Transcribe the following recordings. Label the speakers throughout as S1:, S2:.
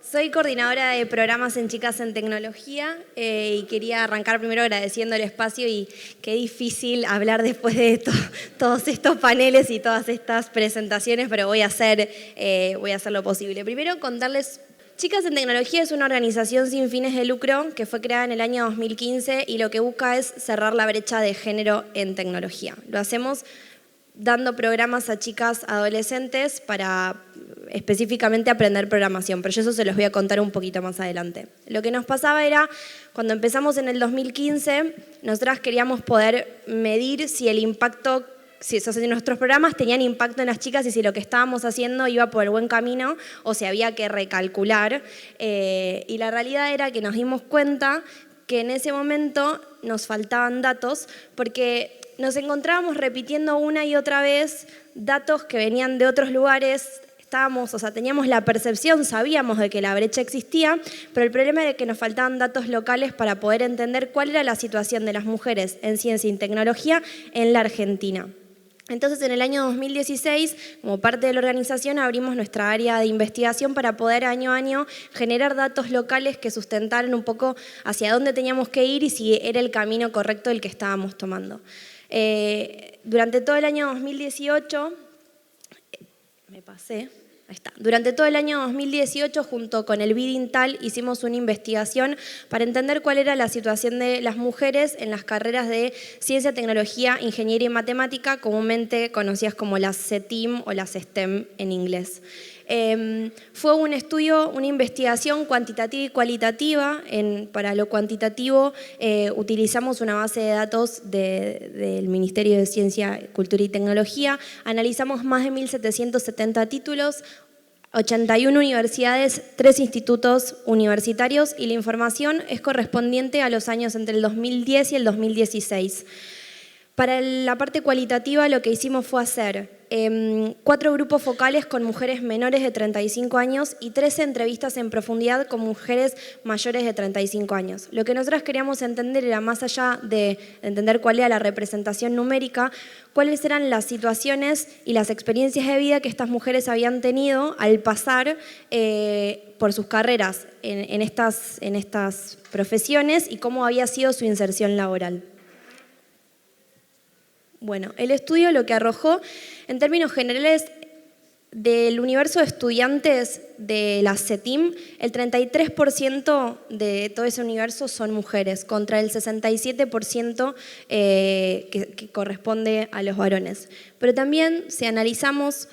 S1: Soy coordinadora de programas en Chicas en Tecnología y quería arrancar primero agradeciendo el espacio y qué difícil hablar después de todos estos paneles y todas estas presentaciones, pero voy a hacer lo posible. Primero contarles, Chicas en Tecnología es una organización sin fines de lucro que fue creada en el año 2015 y lo que busca es cerrar la brecha de género en tecnología. Lo hacemos dando programas a chicas adolescentes para específicamente aprender programación, pero yo eso se los voy a contar un poquito más adelante. Lo que nos pasaba era, cuando empezamos en el 2015, nosotras queríamos poder medir si el impacto, si nuestros programas tenían impacto en las chicas y si lo que estábamos haciendo iba por el buen camino o si había que recalcular. Y la realidad era que nos dimos cuenta que en ese momento nos faltaban datos porque nos encontrábamos repitiendo una y otra vez datos que venían de otros lugares. Teníamos la percepción, sabíamos de que la brecha existía, pero el problema era que nos faltaban datos locales para poder entender cuál era la situación de las mujeres en ciencia y tecnología en la Argentina. Entonces, en el año 2016, como parte de la organización, abrimos nuestra área de investigación para poder año a año generar datos locales que sustentaran un poco hacia dónde teníamos que ir y si era el camino correcto el que estábamos tomando. Durante todo el año 2018, Durante todo el año 2018, junto con el BID-INTAL, hicimos una investigación para entender cuál era la situación de las mujeres en las carreras de ciencia, tecnología, ingeniería y matemática, comúnmente conocidas como las CETIM o las STEM en inglés. Fue un estudio, una investigación cuantitativa y cualitativa. Para lo cuantitativo utilizamos una base de datos del Ministerio de Ciencia, Cultura y Tecnología. Analizamos más de 1.770 títulos, 81 universidades, 3 institutos universitarios y la información es correspondiente a los años entre el 2010 y el 2016. Para la parte cualitativa lo que hicimos fue hacer 4 grupos focales con mujeres menores de 35 años y 13 entrevistas en profundidad con mujeres mayores de 35 años. Lo que nosotros queríamos entender era, más allá de entender cuál era la representación numérica, cuáles eran las situaciones y las experiencias de vida que estas mujeres habían tenido al pasar por sus carreras en estas profesiones y cómo había sido su inserción laboral. Bueno, el estudio lo que arrojó, en términos generales, del universo de estudiantes de la CETIM, el 33% de todo ese universo son mujeres, contra el 67% que corresponde a los varones. Pero también, si analizamos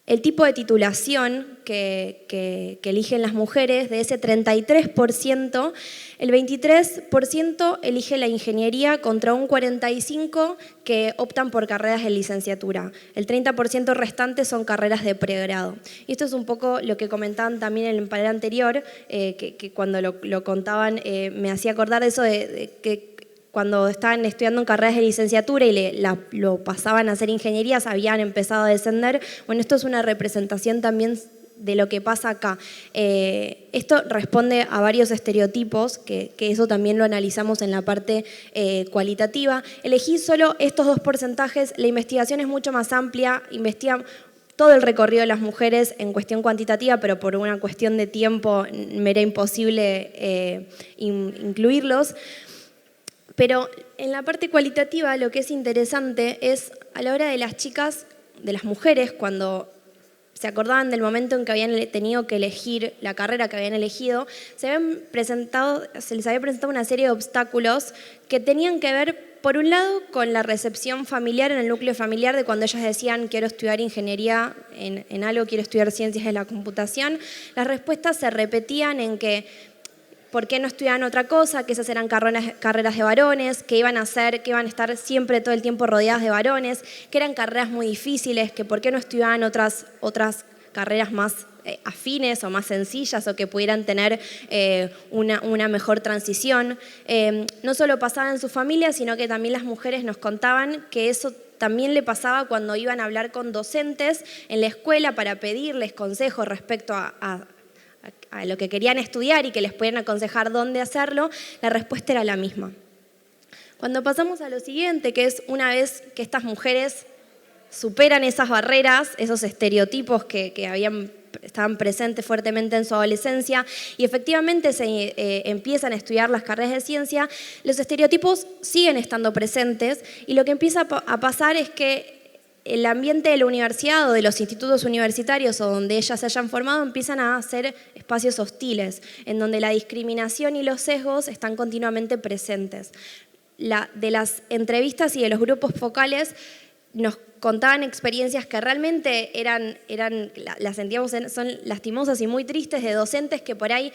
S1: el tipo de titulación que eligen las mujeres, de ese 33%, el 23% elige la ingeniería contra un 45% que optan por carreras de licenciatura. El 30% restante son carreras de pregrado. Y esto es un poco lo que comentaban también en el panel anterior, que cuando lo contaban me hacía acordar de eso de que cuando estaban estudiando en carreras de licenciatura y lo pasaban a hacer ingenierías, habían empezado a descender. Bueno, esto es una representación también de lo que pasa acá. Esto responde a varios estereotipos, que eso también lo analizamos en la parte cualitativa. Elegí solo estos 2 porcentajes, la investigación es mucho más amplia, investiga todo el recorrido de las mujeres en cuestión cuantitativa, pero por una cuestión de tiempo me era imposible incluirlos. Pero en la parte cualitativa lo que es interesante es a la hora de las chicas, de las mujeres, cuando se acordaban del momento en que habían tenido que elegir la carrera que habían elegido, se les había presentado una serie de obstáculos que tenían que ver, por un lado, con la recepción familiar en el núcleo familiar de cuando ellas decían quiero estudiar ingeniería en algo, quiero estudiar ciencias de la computación. Las respuestas se repetían en que ¿por qué no estudiaban otra cosa? Que esas eran carreras de varones, que iban a estar siempre todo el tiempo rodeadas de varones, que eran carreras muy difíciles, que por qué no estudiaban otras carreras más afines o más sencillas o que pudieran tener una mejor transición. No solo pasaba en su familia, sino que también las mujeres nos contaban que eso también le pasaba cuando iban a hablar con docentes en la escuela para pedirles consejos respecto a lo que querían estudiar y que les pudieran aconsejar dónde hacerlo, la respuesta era la misma. Cuando pasamos a lo siguiente, que es una vez que estas mujeres superan esas barreras, esos estereotipos que habían estaban presentes fuertemente en su adolescencia y efectivamente se empiezan a estudiar las carreras de ciencia, los estereotipos siguen estando presentes y lo que empieza a pasar es que el ambiente de la universidad o de los institutos universitarios o donde ellas se hayan formado empiezan a ser espacios hostiles, en donde la discriminación y los sesgos están continuamente presentes. De las entrevistas y de los grupos focales nos contaban experiencias que realmente las sentíamos, son lastimosas y muy tristes, de docentes que por ahí,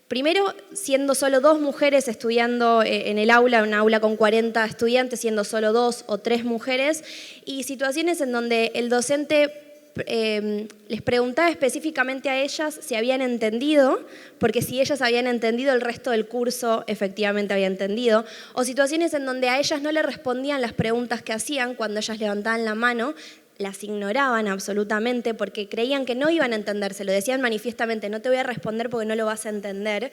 S1: primero, siendo solo 2 mujeres estudiando en el aula, una aula con 40 estudiantes, siendo solo 2 o 3 mujeres, y situaciones en donde el docente les preguntaba específicamente a ellas si habían entendido, porque si ellas habían entendido, el resto del curso efectivamente había entendido, o situaciones en donde a ellas no le respondían las preguntas que hacían cuando ellas levantaban la mano, las ignoraban absolutamente porque creían que no iban a entender, se lo decían manifiestamente, no te voy a responder porque no lo vas a entender,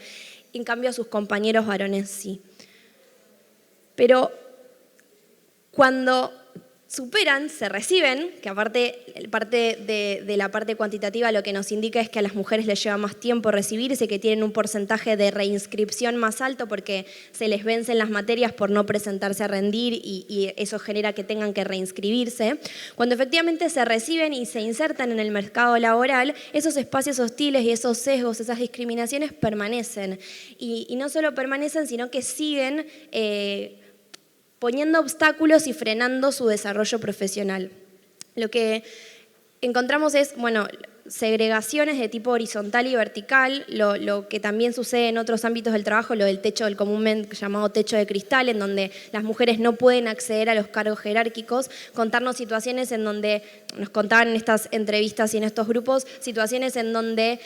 S1: y en cambio a sus compañeros varones sí. Pero cuando superan, se reciben, que aparte de la parte cuantitativa lo que nos indica es que a las mujeres les lleva más tiempo recibirse, que tienen un porcentaje de reinscripción más alto porque se les vencen las materias por no presentarse a rendir y eso genera que tengan que reinscribirse. Cuando efectivamente se reciben y se insertan en el mercado laboral, esos espacios hostiles y esos sesgos, esas discriminaciones permanecen. Y no solo permanecen, sino que siguen poniendo obstáculos y frenando su desarrollo profesional. Lo que encontramos es, segregaciones de tipo horizontal y vertical, lo que también sucede en otros ámbitos del trabajo, lo del techo, el comúnmente llamado techo de cristal, en donde las mujeres no pueden acceder a los cargos jerárquicos, contarnos situaciones en donde, nos contaban en estas entrevistas y en estos grupos, situaciones en donde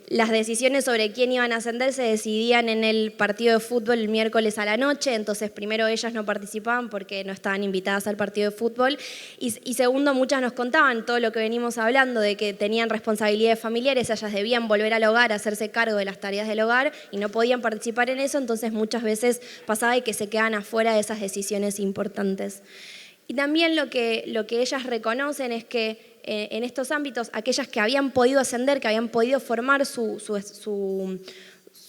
S1: las decisiones sobre quién iban a ascender se decidían en el partido de fútbol el miércoles a la noche, entonces primero ellas no participaban porque no estaban invitadas al partido de fútbol y segundo, muchas nos contaban todo lo que venimos hablando de que tenían responsabilidades familiares, ellas debían volver al hogar, hacerse cargo de las tareas del hogar y no podían participar en eso, entonces muchas veces pasaba que se quedaban afuera de esas decisiones importantes. Y también lo que ellas reconocen es que en estos ámbitos, aquellas que habían podido ascender, que habían podido formar su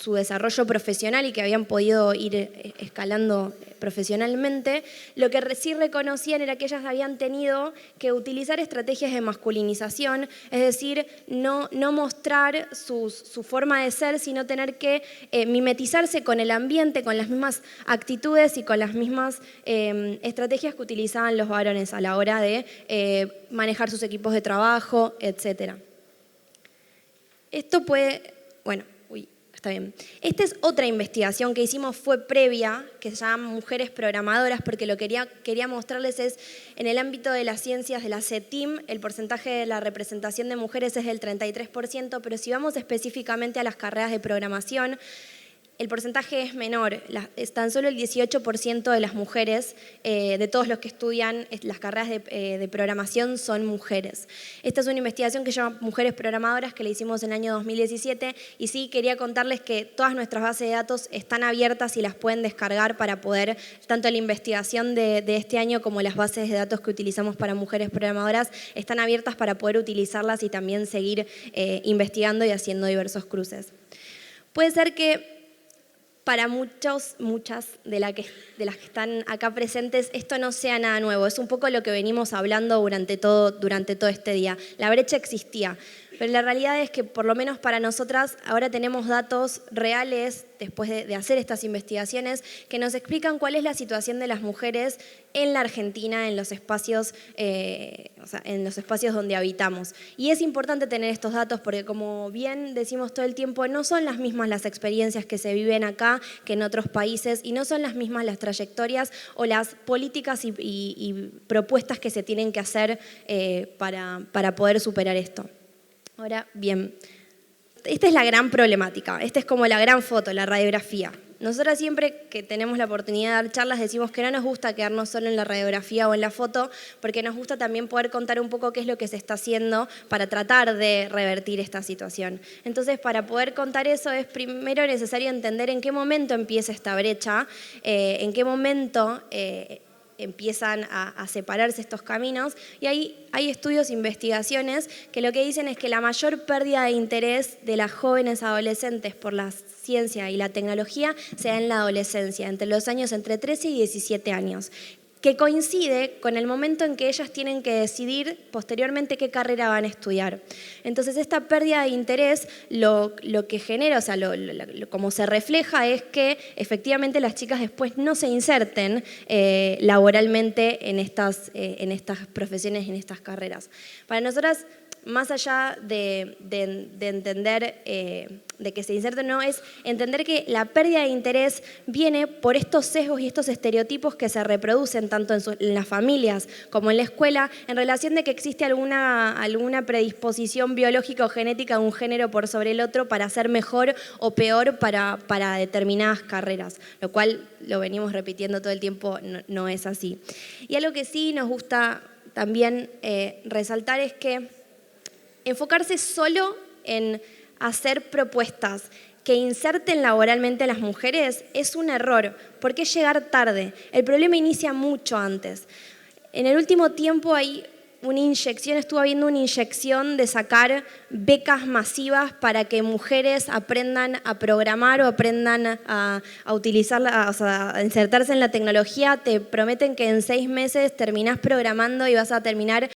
S1: desarrollo profesional y que habían podido ir escalando profesionalmente, lo que sí reconocían era que ellas habían tenido que utilizar estrategias de masculinización, es decir, no mostrar su forma de ser, sino tener que mimetizarse con el ambiente, con las mismas actitudes y con las mismas estrategias que utilizaban los varones a la hora de manejar sus equipos de trabajo, etc. Esto puede, está bien. Esta es otra investigación que hicimos, fue previa, que se llama Mujeres Programadoras, porque lo que quería mostrarles es, en el ámbito de las ciencias de la CETIM, el porcentaje de la representación de mujeres es del 33%, pero si vamos específicamente a las carreras de programación, el porcentaje es menor, es tan solo el 18% de las mujeres, de todos los que estudian las carreras de programación son mujeres. Esta es una investigación que se llama Mujeres Programadoras, que la hicimos en el año 2017, y sí quería contarles que todas nuestras bases de datos están abiertas y las pueden descargar para poder, tanto la investigación de este año como las bases de datos que utilizamos para mujeres programadoras, están abiertas para poder utilizarlas y también seguir investigando y haciendo diversos cruces. Puede ser que para muchas de las que están acá presentes, esto no sea nada nuevo. Es un poco lo que venimos hablando durante todo este día. La brecha existía, pero la realidad es que por lo menos para nosotras ahora tenemos datos reales, después de hacer estas investigaciones, que nos explican cuál es la situación de las mujeres en la Argentina, en los espacios donde habitamos. Y es importante tener estos datos porque, como bien decimos todo el tiempo, no son las mismas las experiencias que se viven acá que en otros países y no son las mismas las trayectorias o las políticas y propuestas que se tienen que hacer para poder superar esto. Ahora, bien, esta es la gran problemática, esta es como la gran foto, la radiografía. Nosotras siempre que tenemos la oportunidad de dar charlas decimos que no nos gusta quedarnos solo en la radiografía o en la foto, porque nos gusta también poder contar un poco qué es lo que se está haciendo para tratar de revertir esta situación. Entonces, para poder contar eso es primero necesario entender en qué momento empieza esta brecha, en qué momento empiezan a separarse estos caminos y hay estudios, investigaciones que lo que dicen es que la mayor pérdida de interés de las jóvenes adolescentes por la ciencia y la tecnología se da en la adolescencia, entre los años entre 13 y 17 años, que coincide con el momento en que ellas tienen que decidir posteriormente qué carrera van a estudiar. Entonces, esta pérdida de interés lo que genera, o sea, como se refleja es que efectivamente las chicas después no se inserten laboralmente en estas profesiones, en estas carreras. Para nosotras, más allá de entender de que se inserten o no, es entender que la pérdida de interés viene por estos sesgos y estos estereotipos que se reproducen tanto en las familias como en la escuela en relación de que existe alguna predisposición biológica o genética de un género por sobre el otro para ser mejor o peor para determinadas carreras, lo cual lo venimos repitiendo todo el tiempo, no es así. Y algo que sí nos gusta también resaltar es que enfocarse solo en hacer propuestas que inserten laboralmente a las mujeres es un error, porque es llegar tarde. El problema inicia mucho antes. En el último tiempo estuvo habiendo una inyección de sacar becas masivas para que mujeres aprendan a programar o aprendan a utilizarla, o sea, a insertarse en la tecnología. Te prometen que en 6 meses terminás programando y vas a terminar